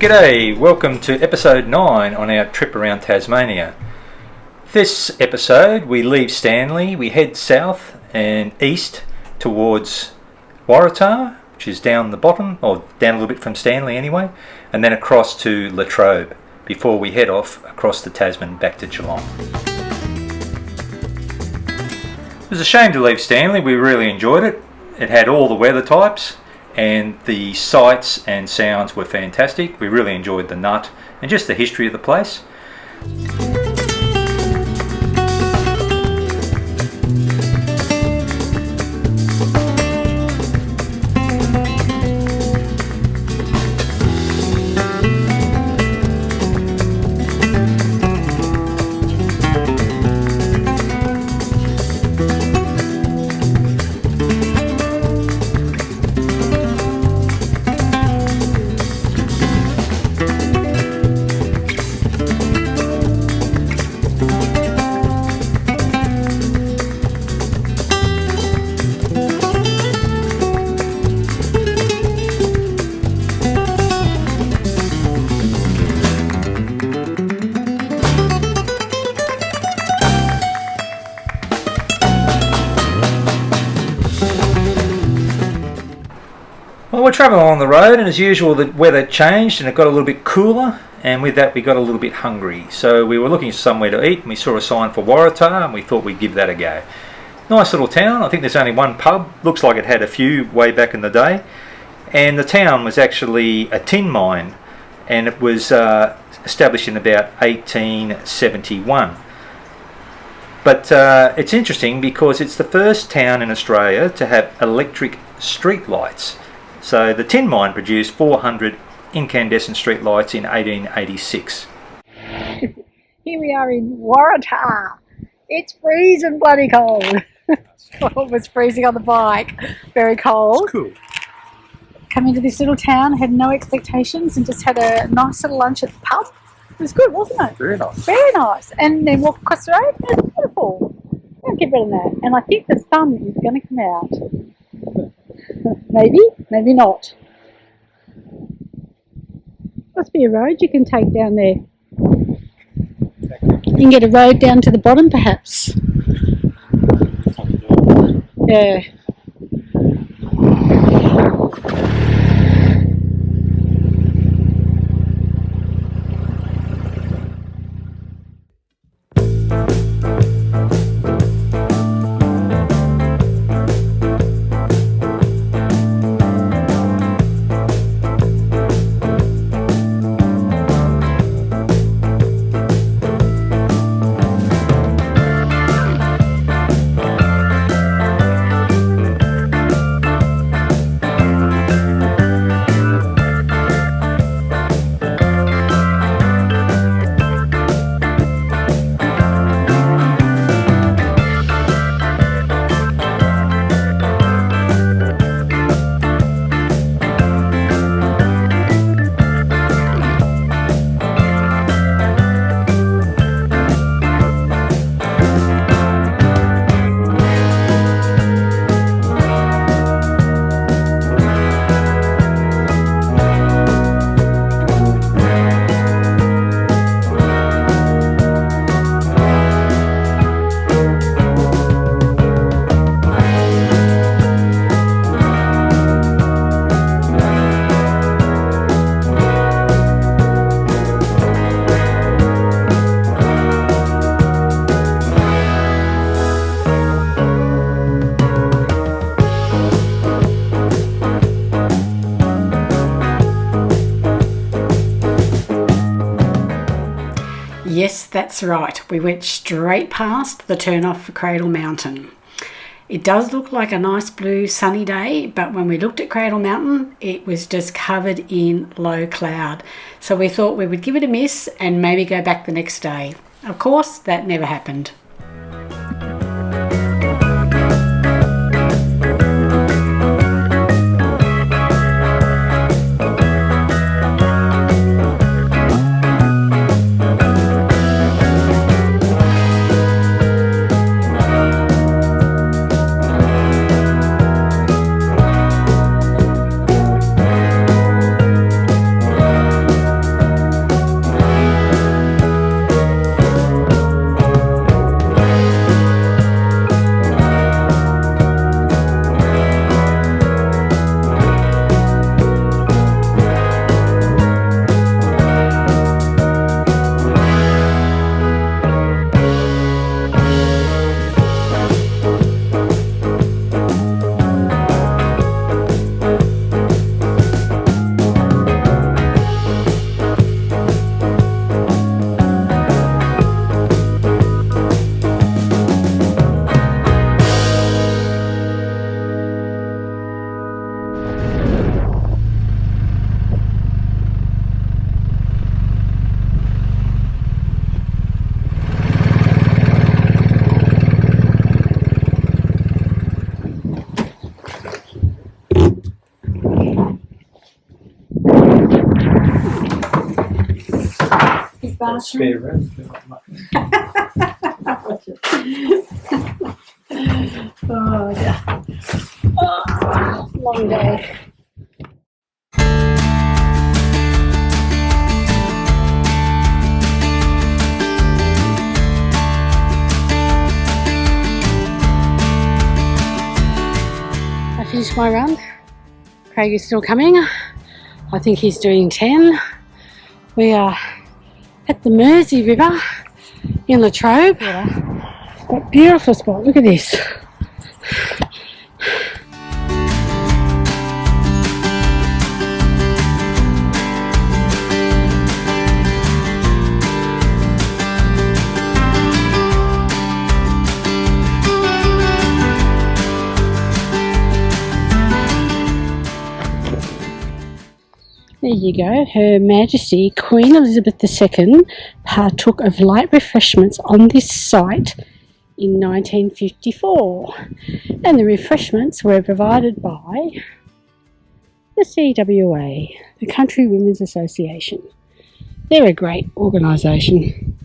G'day, welcome to episode 9 on our trip around Tasmania. This episode we leave Stanley, we head south and east towards Warar, which is down the bottom, or down a little bit from Stanley anyway, and then across to Latrobe before we head off across the Tasman back to Jalong. It was a shame to leave Stanley, we really enjoyed it. It had all the weather types and the sights and sounds were fantastic. We really enjoyed the nut and just the history of the place. Well, we're travelling along the road, and as usual the weather changed and it got a little bit cooler, and with that we got a little bit hungry. So we were looking for somewhere to eat and we saw a sign for Warar and we thought we'd give that a go. Nice little town. I think there's only one pub. Looks like it had a few way back in the day. And the town was actually a tin mine, and it was established in about 1871. But it's interesting because it's the first town in Australia to have electric street lights. So the tin mine produced 400 incandescent street lights in 1886. Here we are in Warar. It's freezing bloody cold. It was freezing on the bike. Very cold. It's cool. Coming to this little town, had no expectations and just had a nice little lunch at the pub. It was good, wasn't it? Very nice. Very nice. And then walk across the road. It was beautiful. Don't get better than that. And I think the sun is going to come out. Maybe, maybe not. Must be a road you can take down there. You can get a road down to the bottom perhaps. Yeah. Yes, that's right. We went straight past the turn-off for Cradle Mountain. It does look like a nice blue sunny day, but when we looked at Cradle Mountain, it was just covered in low cloud. So we thought we would give it a miss and maybe go back the next day. Of course, that never happened. bathroom. Oh, yeah. Oh, long day. I finished my run. Craig is still coming. I think he's doing 10. We are at the Mury River in Latrobe. What a beautiful spot. Look at this. There you go. Her Majesty Queen Elizabeth II partook of light refreshments on this site in 1954, and the refreshments were provided by the CWA, the Country Women's Association. They're a great organisation.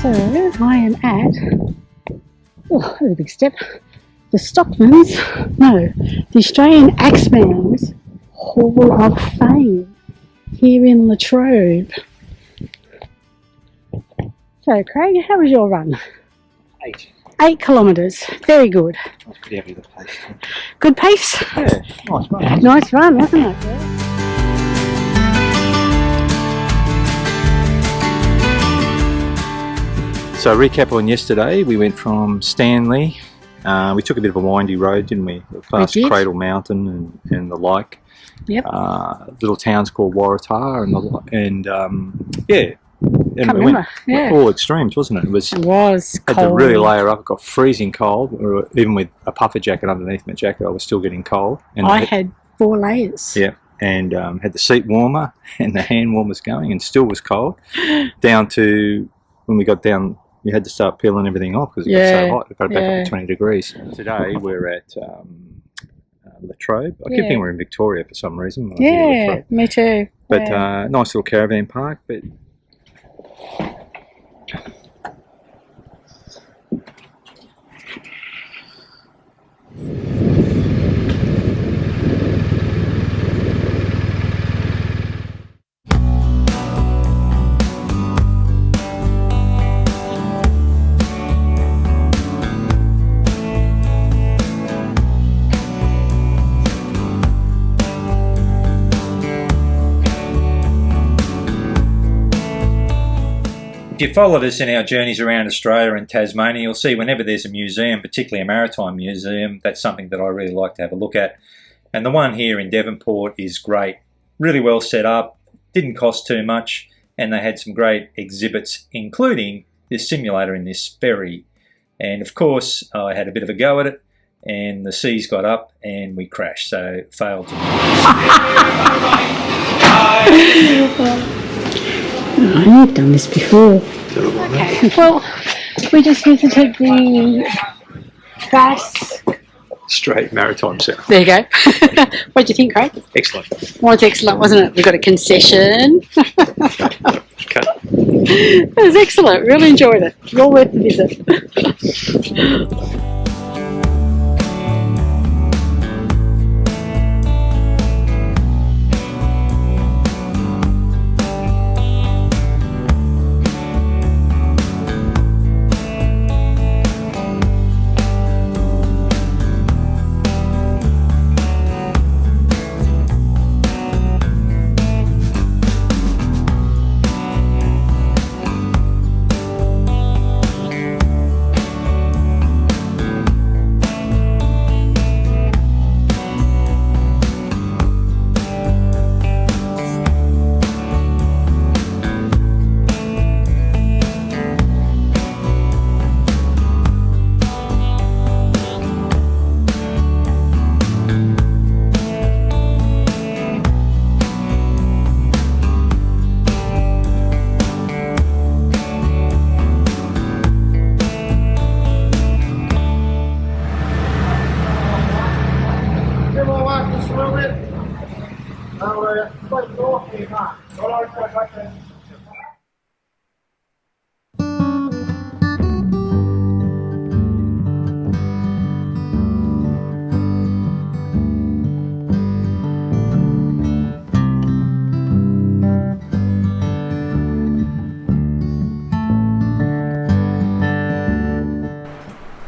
So I am at, oh, that was a big step, the Australian Axeman's Hall of Fame here in Latrobe. So Craig, how was your run? 8 kilometres, very good. I was pretty happy with the pace. Good pace? Yeah, nice run. Nice run, wasn't it? Yeah. So recap on yesterday, we went from Stanley. We took a bit of a windy road, didn't we? Past Cradle Mountain and the like. Yep. Little towns called Warar and yeah. Can't remember. Yeah. All extremes, wasn't it? It was cold. Had to really layer up. It got freezing cold. Even with a puffer jacket underneath my jacket, I was still getting cold. And I had 4 layers. Yeah. And had the seat warmer and the hand warmers going, and still was cold. Down to when we got down, you had to start peeling everything off because it got so hot. It got back up to 20 degrees. Today we're at Latrobe. I keep thinking we're in Victoria for some reason. Yeah, me too. But nice little caravan park. But if you followed us in our journeys around Australia and Tasmania, you'll see whenever there's a museum, particularly a maritime museum, that's something that I really like to have a look at. And the one here in Devonport is great. Really well set up, didn't cost too much, and they had some great exhibits, including this simulator in this ferry. And of course, I had a bit of a go at it, and the seas got up and we crashed, so failed to I've done this before. Okay, well, we just visited the Strait Maritime Centre. There you go. What do you think, Craig? Excellent. Well, it's excellent, wasn't it? We got a concession. Cut. It was excellent. Really enjoyed it. Well worth the visit.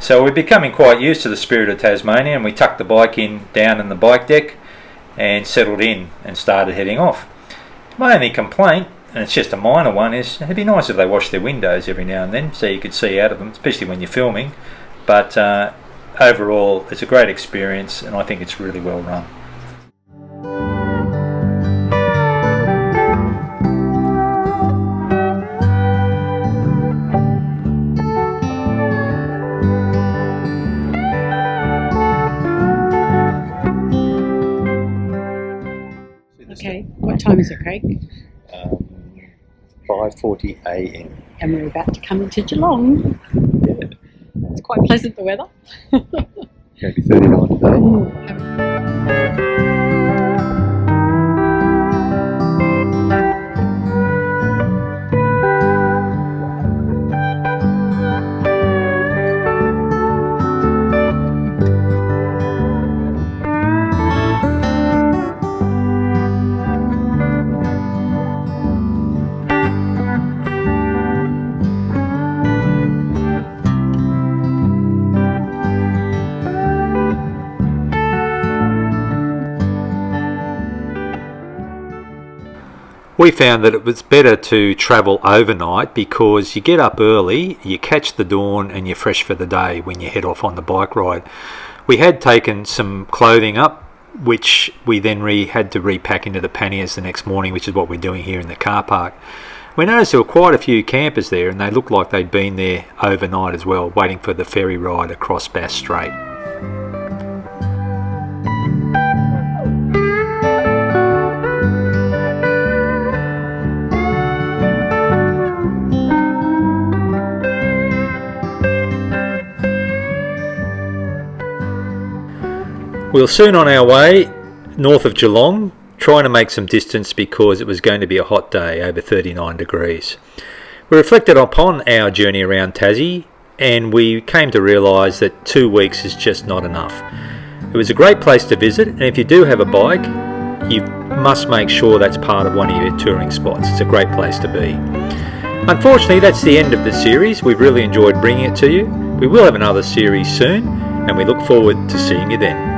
So we're becoming quite used to the spirit of Tasmania, and we tucked the bike in down in the bike deck and settled in and started heading off. My only complaint, and it's just a minor one, is it'd be nice if they washed their windows every now and then so you could see out of them, especially when you're filming. But overall it's a great experience and I think it's really well run. Okay, what time is it, Craig? 5:40 a.m. And we're about to come into Jalong. Yeah. It's quite pleasant, the weather. Going to be 39 today. We found that it was better to travel overnight because you get up early, you catch the dawn and you're fresh for the day when you head off on the bike ride. We had taken some clothing up which we then had to repack into the panniers the next morning, which is what we're doing here in the car park. We noticed there were quite a few campers there and they looked like they'd been there overnight as well, waiting for the ferry ride across Bass Strait. We were soon on our way north of Jalong, trying to make some distance because it was going to be a hot day, over 39 degrees. We reflected upon our journey around Tassie and we came to realise that 2 weeks is just not enough. It was a great place to visit, and if you do have a bike, you must make sure that's part of one of your touring spots. It's a great place to be. Unfortunately, that's the end of the series. We've really enjoyed bringing it to you. We will have another series soon and we look forward to seeing you then.